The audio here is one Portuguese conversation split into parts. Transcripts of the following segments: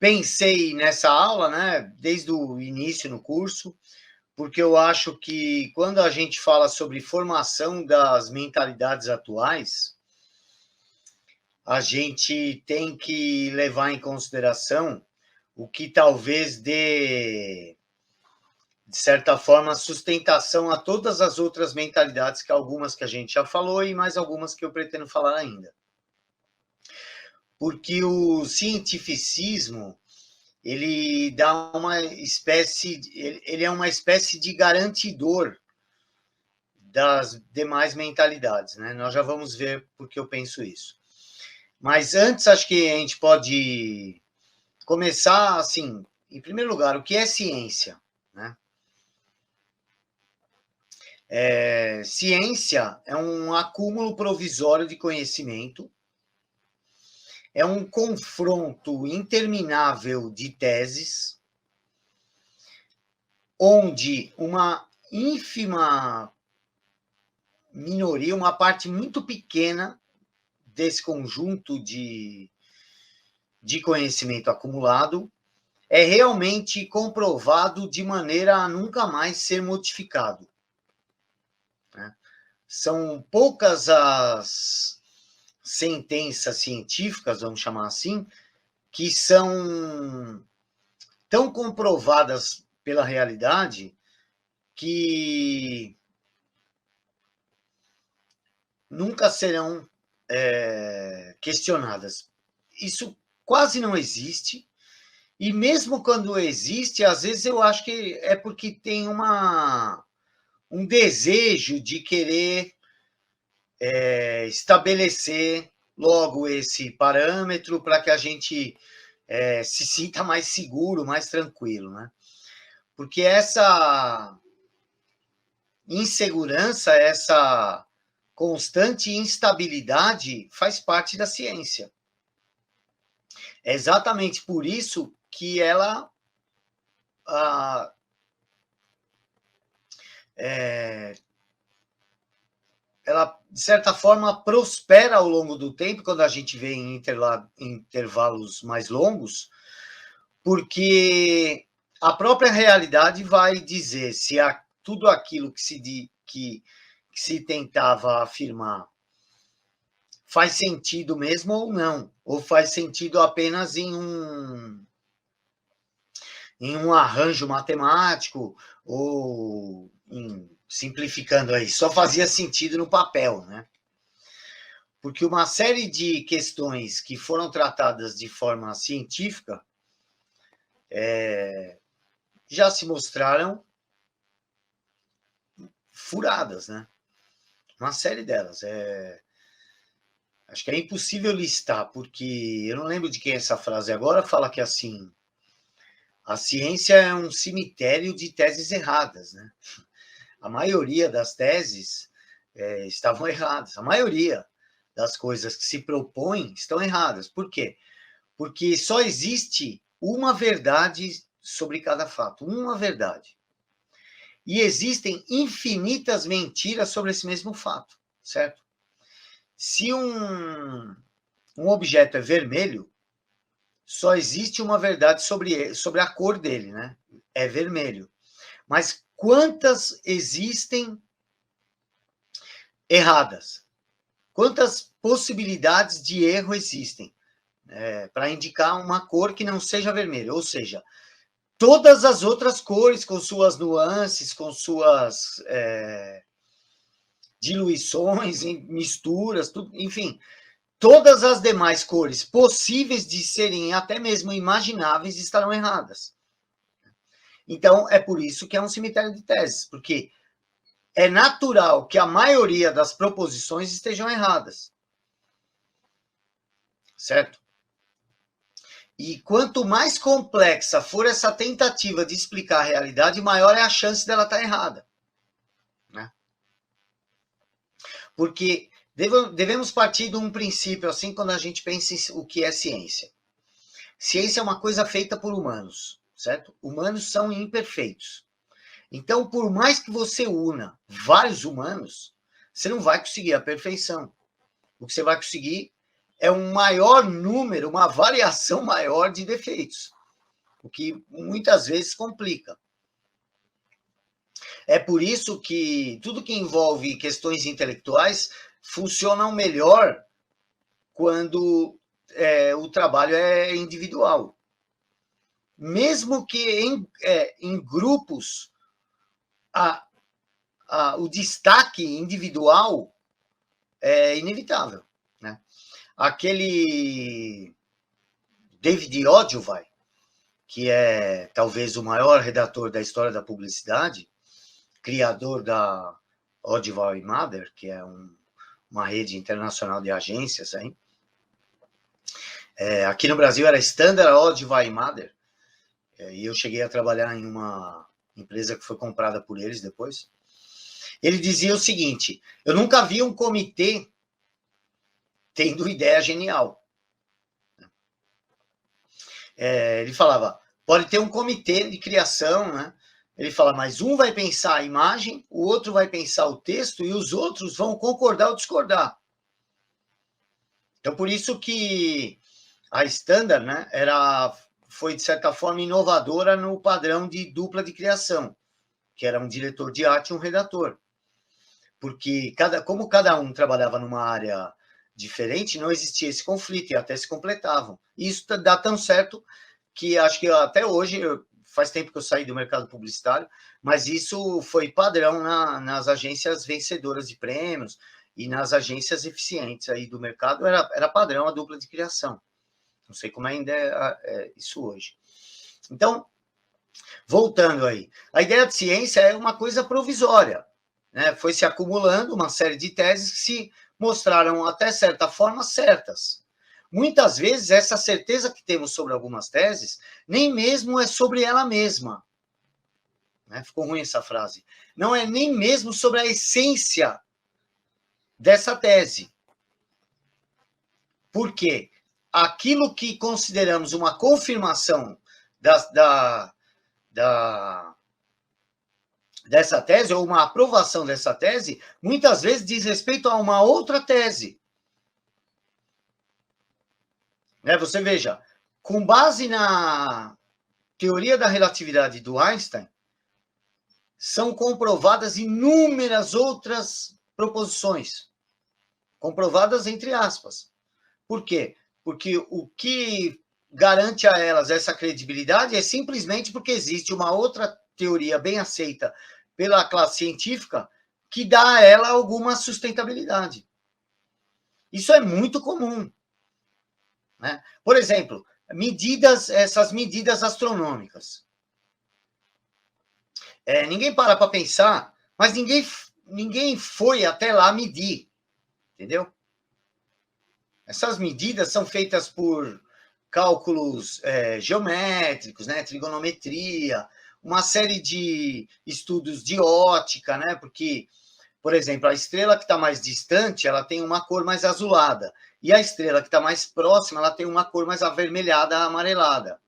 pensei nessa aula, né, desde o início no curso, porque eu acho que quando a gente fala sobre formação das mentalidades atuais, a gente tem que levar em consideração o que talvez dê, de certa forma, sustentação a todas as outras mentalidades, que algumas que a gente já falou e mais algumas que eu pretendo falar ainda. Porque o cientificismo, ele dá uma espécie, ele é uma espécie de garantidor das demais mentalidades, né? Nós já vamos ver por que eu penso isso. Mas antes, acho que a gente pode começar assim, em primeiro lugar, o que é ciência, né? Ciência é um acúmulo provisório de conhecimento, é um confronto interminável de teses, onde uma ínfima minoria, uma parte muito pequena desse conjunto de conhecimento acumulado é realmente comprovado de maneira a nunca mais ser modificado, né? São poucas as sentenças científicas, vamos chamar assim, que são tão comprovadas pela realidade que nunca serão questionadas. Isso quase não existe, e mesmo quando existe, às vezes eu acho que é porque tem um desejo de querer estabelecer logo esse parâmetro para que a gente se sinta mais seguro, mais tranquilo, né? Porque essa insegurança, essa constante instabilidade faz parte da ciência. É exatamente por isso que ela ela, de certa forma, prospera ao longo do tempo, quando a gente vê em intervalos mais longos, porque a própria realidade vai dizer se tudo aquilo que se tentava afirmar faz sentido mesmo ou não, ou faz sentido apenas em um arranjo matemático, ou simplificando aí, só fazia sentido no papel, né? Porque uma série de questões que foram tratadas de forma científica já se mostraram furadas, né? Uma série delas. Acho que é impossível listar, porque eu não lembro de quem é essa frase agora, fala que assim, a ciência é um cemitério de teses erradas, né? A maioria das teses estavam erradas. A maioria das coisas que se propõem estão erradas. Por quê? Porque só existe uma verdade sobre cada fato, uma verdade. E existem infinitas mentiras sobre esse mesmo fato, certo? Se um objeto é vermelho, só existe uma verdade sobre a cor dele, né? É vermelho. Mas quantas existem erradas? Quantas possibilidades de erro existem para indicar uma cor que não seja vermelha? Ou seja, todas as outras cores, com suas nuances, com suas diluições, misturas, tudo, enfim, todas as demais cores possíveis de serem até mesmo imagináveis estarão erradas. Então, é por isso que é um cemitério de teses, porque é natural que a maioria das proposições estejam erradas. Certo? E quanto mais complexa for essa tentativa de explicar a realidade, maior é a chance dela estar errada. Né? Porque devemos partir de um princípio, assim, quando a gente pensa em o que é ciência. Ciência é uma coisa feita por humanos, certo? Humanos são imperfeitos. Então, por mais que você una vários humanos, você não vai conseguir a perfeição. O que você vai conseguir é um maior número, uma variação maior de defeitos, o que muitas vezes complica. É por isso que tudo que envolve questões intelectuais funcionam melhor quando o trabalho é individual. Mesmo que em grupos, o destaque individual é inevitável, né? Aquele David Ogilvy, que é talvez o maior redator da história da publicidade, criador da Ogilvy Mather, que é uma rede internacional de agências, hein? Aqui no Brasil era Standard Ogilvy Mather, e eu cheguei a trabalhar em uma empresa que foi comprada por eles depois. Ele dizia o seguinte: eu nunca vi um comitê tendo ideia genial. Ele falava, pode ter um comitê de criação, né? Ele fala, mas um vai pensar a imagem, o outro vai pensar o texto e os outros vão concordar ou discordar. Então, por isso que a Standard, né, foi, de certa forma, inovadora no padrão de dupla de criação, que era um diretor de arte e um redator. Porque, como cada um trabalhava numa área diferente, não existia esse conflito e até se completavam. E isso dá tão certo que acho que até hoje, faz tempo que eu saí do mercado publicitário, mas isso foi padrão nas agências vencedoras de prêmios e nas agências eficientes aí do mercado, era padrão a dupla de criação. Não sei como ainda é isso hoje. Então, voltando aí, a ideia de ciência é uma coisa provisória, né? Foi se acumulando uma série de teses que se mostraram, até certa forma, certas. Muitas vezes, essa certeza que temos sobre algumas teses, nem mesmo é sobre ela mesma. Né? Ficou ruim essa frase. Não é nem mesmo sobre a essência dessa tese. Por quê? Aquilo que consideramos uma confirmação dessa tese, ou uma aprovação dessa tese, muitas vezes diz respeito a uma outra tese. Você veja, com base na teoria da relatividade do Einstein, são comprovadas inúmeras outras proposições. Comprovadas entre aspas. Por quê? Porque o que garante a elas essa credibilidade é simplesmente porque existe uma outra teoria bem aceita pela classe científica que dá a ela alguma sustentabilidade. Isso é muito comum. Né? Por exemplo, essas medidas astronômicas. Ninguém para pensar, mas ninguém foi até lá medir, entendeu? Essas medidas são feitas por cálculos geométricos, né, trigonometria, uma série de estudos de ótica, né, porque, por exemplo, a estrela que está mais distante, ela tem uma cor mais azulada, e a estrela que está mais próxima, ela tem uma cor mais avermelhada, amarelada.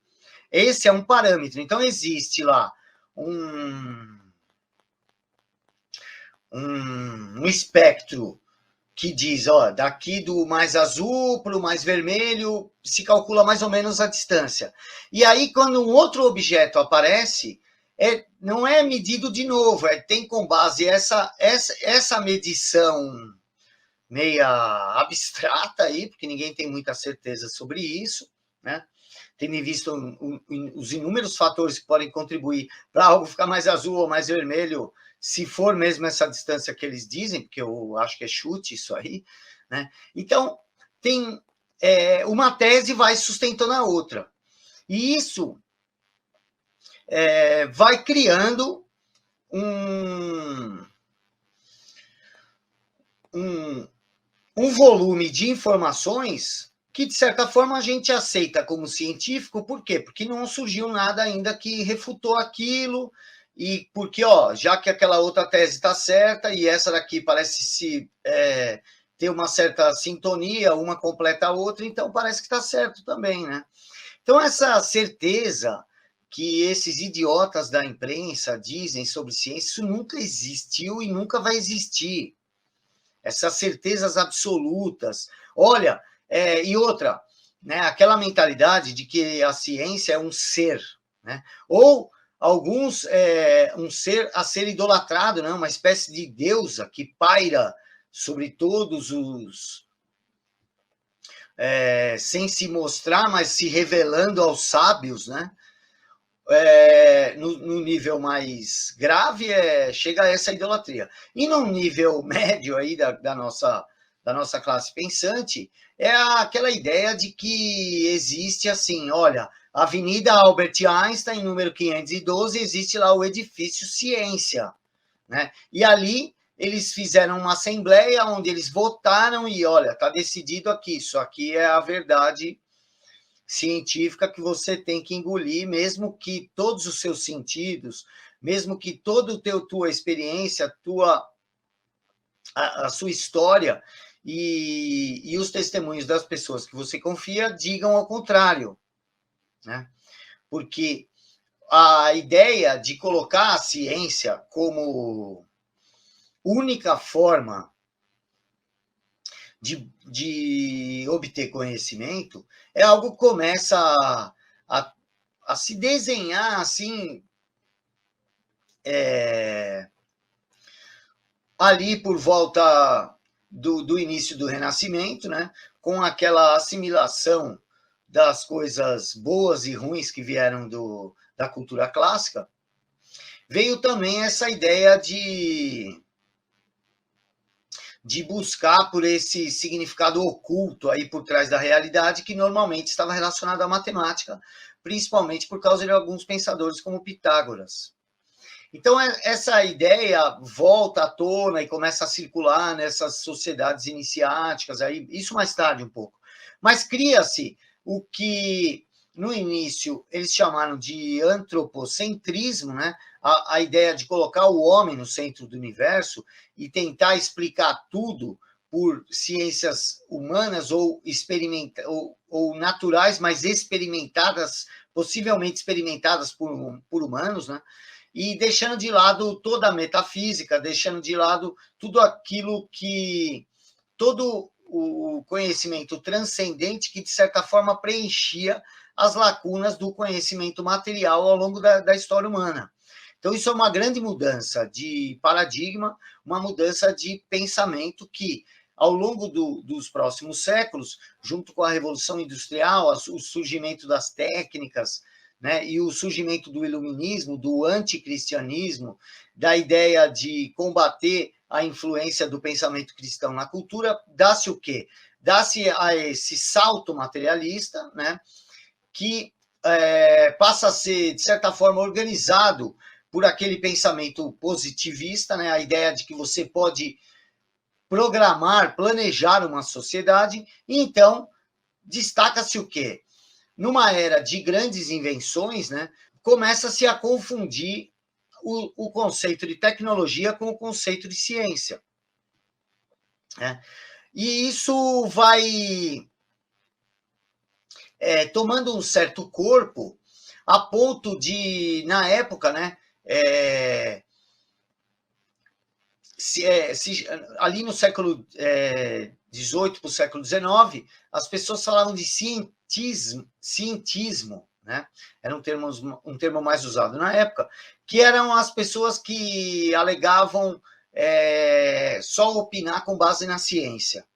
Esse é um parâmetro. Então, existe lá um espectro que diz, daqui do mais azul para o mais vermelho, se calcula mais ou menos a distância. E aí, quando um outro objeto aparece, não é medido de novo, tem com base essa medição meia abstrata aí, porque ninguém tem muita certeza sobre isso, né? Tendo visto os inúmeros fatores que podem contribuir para algo ficar mais azul ou mais vermelho, se for mesmo essa distância que eles dizem, porque eu acho que é chute isso aí, né? Então, tem uma tese vai sustentando a outra. E isso vai criando um volume de informações que, de certa forma, a gente aceita como científico. Por quê? Porque não surgiu nada ainda que refutou aquilo, e porque, já que aquela outra tese está certa e essa daqui parece ter uma certa sintonia, uma completa a outra, então parece que está certo também, né? Então, essa certeza que esses idiotas da imprensa dizem sobre ciência, isso nunca existiu e nunca vai existir. Essas certezas absolutas. Olha, E outra, né, aquela mentalidade de que a ciência é um ser, né? Ou alguns, um ser a ser idolatrado, né? Uma espécie de deusa que paira sobre todos os... sem se mostrar, mas se revelando aos sábios, né? No nível mais grave, chega a essa idolatria. E no nível médio aí da nossa classe pensante, é aquela ideia de que existe assim, olha, Avenida Albert Einstein, número 512, existe lá o edifício Ciência, né? E ali eles fizeram uma assembleia onde eles votaram e, olha, está decidido aqui, isso aqui é a verdade científica que você tem que engolir, mesmo que todos os seus sentidos, mesmo que toda a tua experiência, a sua história e os testemunhos das pessoas que você confia digam ao contrário, né? Porque a ideia de colocar a ciência como única forma de obter conhecimento é algo que começa a se desenhar assim, ali por volta do início do Renascimento, né, com aquela assimilação das coisas boas e ruins que vieram da cultura clássica, veio também essa ideia de buscar por esse significado oculto aí por trás da realidade, que normalmente estava relacionado à matemática, principalmente por causa de alguns pensadores como Pitágoras. Então, essa ideia volta à tona e começa a circular nessas sociedades iniciáticas, aí, isso mais tarde um pouco. Mas cria-se o que, no início, eles chamaram de antropocentrismo, né? A ideia de colocar o homem no centro do universo e tentar explicar tudo por ciências humanas ou naturais, mas experimentadas, possivelmente experimentadas por humanos, né? E deixando de lado toda a metafísica, deixando de lado tudo aquilo que... todo o conhecimento transcendente que, de certa forma, preenchia as lacunas do conhecimento material ao longo da história humana. Então, isso é uma grande mudança de paradigma, uma mudança de pensamento que, ao longo dos próximos séculos, junto com a Revolução Industrial, o surgimento das técnicas, né, e o surgimento do iluminismo, do anticristianismo, da ideia de combater a influência do pensamento cristão na cultura, dá-se o quê? Dá-se a esse salto materialista, né, que passa a ser, de certa forma, organizado por aquele pensamento positivista, né, a ideia de que você pode programar, planejar uma sociedade, e então destaca-se o quê? Numa era de grandes invenções, né, começa-se a confundir o conceito de tecnologia com o conceito de ciência, né? E isso vai tomando um certo corpo, a ponto de, na época, né, ali no século XVIII para o século XIX, as pessoas falavam de cientismo, né? Era um termo mais usado na época, que eram as pessoas que alegavam só opinar com base na ciência.